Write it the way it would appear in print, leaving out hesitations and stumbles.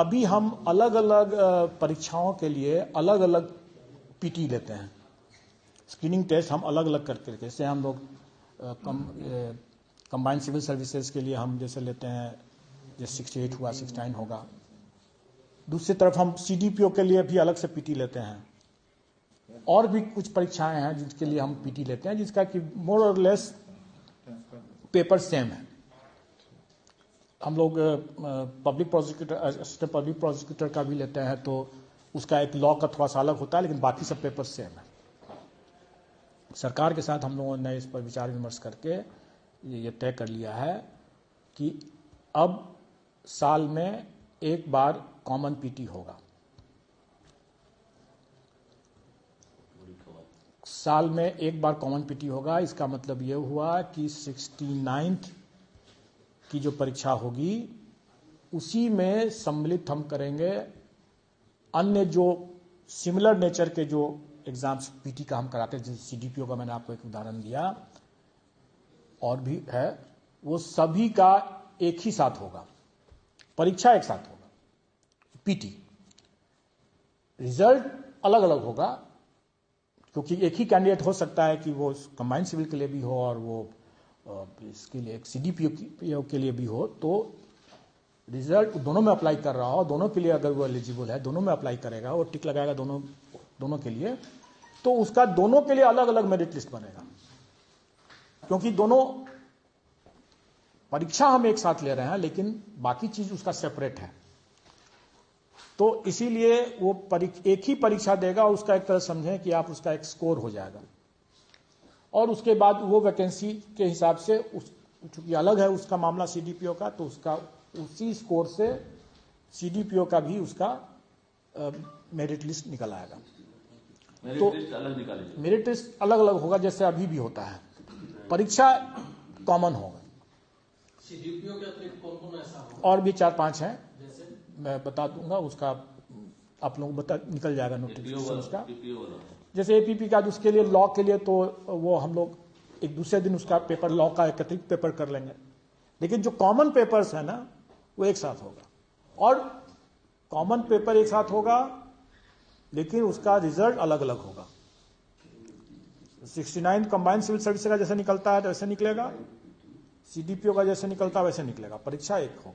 अभी हम अलग अलग परीक्षाओं के लिए अलग अलग पीटी लेते हैं। स्क्रीनिंग टेस्ट हम अलग अलग करके, जैसे हम लोग कंबाइंड सिविल सर्विसेज के लिए हम जैसे लेते हैं, जैसे 68 हुआ, 69 होगा। दूसरी तरफ हम CDPO के लिए भी अलग से पीटी लेते हैं। और भी कुछ परीक्षाएं हैं जिसके लिए हम पीटी लेते हैं, जिसका कि मोर और लेस पेपर सेम है। हम लोग public prosecutor, assistant public prosecutor का भी लेते हैं, तो उसका एक लॉ का थोड़ा सा अलग होता है, लेकिन बाकी सब पेपर सेम है। सरकार के साथ हम लोगों ने इस पर विचार विमर्श करके ये तय कर लिया है कि अब साल में एक बार कॉमन पीटी होगा। साल में एक बार कॉमन पीटी होगा। इसका मतलब ये हुआ कि 69th की जो परीक्षा होगी उसी में सम्मिलित हम करेंगे अन्य जो सिमिलर नेचर के जो एग्जाम्स पीटी का हम कराते हैं, जैसे CDPO का मैंने आपको एक उदाहरण दिया, और भी है, वो सभी का एक ही साथ होगा, परीक्षा एक साथ होगा। पीटी रिजल्ट अलग अलग होगा, क्योंकि एक ही कैंडिडेट हो सकता है कि वो कंबाइंड सिविल के लिए भी हो और वो इसके लिए एक CDPO के लिए भी हो, तो रिजल्ट दोनों में अप्लाई कर रहा हो, दोनों के लिए अगर वो एलिजिबल है, दोनों में अप्लाई करेगा, वो टिक लगाएगा दोनों के लिए, तो उसका दोनों के लिए अलग अलग मेरिट लिस्ट बनेगा। क्योंकि दोनों परीक्षा हम एक साथ ले रहे हैं, लेकिन बाकी चीज उसका सेपरेट है, तो इसीलिए वो एक ही परीक्षा देगा, उसका एक तरह समझें कि आप उसका एक स्कोर हो जाएगा, और उसके बाद वो वैकेंसी के हिसाब से चूंकि अलग है उसका मामला CDPO का, तो उसका उसी स्कोर से CDPO का भी उसका मेरिट लिस्ट निकल आएगा। तो मेरिट लिस्ट अलग अलग होगा, जैसे अभी भी होता है। परीक्षा कॉमन होगा। CDPO के अतिरिक्त कौन-कौन ऐसा होगा? और भी 4-5 हैं, मैं बता दूंगा, उसका आप लोग निकल जाएगा नोटिफिकेशन उसका। जैसे APP का, उसके लिए लॉ के लिए तो वो हम लोग एक दूसरे दिन उसका पेपर, लॉ का एक अतिरिक्त पेपर कर लेंगे, लेकिन जो कॉमन पेपर्स है ना वो एक साथ होगा। और कॉमन पेपर एक साथ होगा, लेकिन उसका रिजल्ट अलग अलग होगा। 69 कंबाइंड सिविल सर्विस का जैसे निकलता है वैसे निकलेगा, CDPO का जैसे निकलता है वैसे निकलेगा, परीक्षा एक होगा।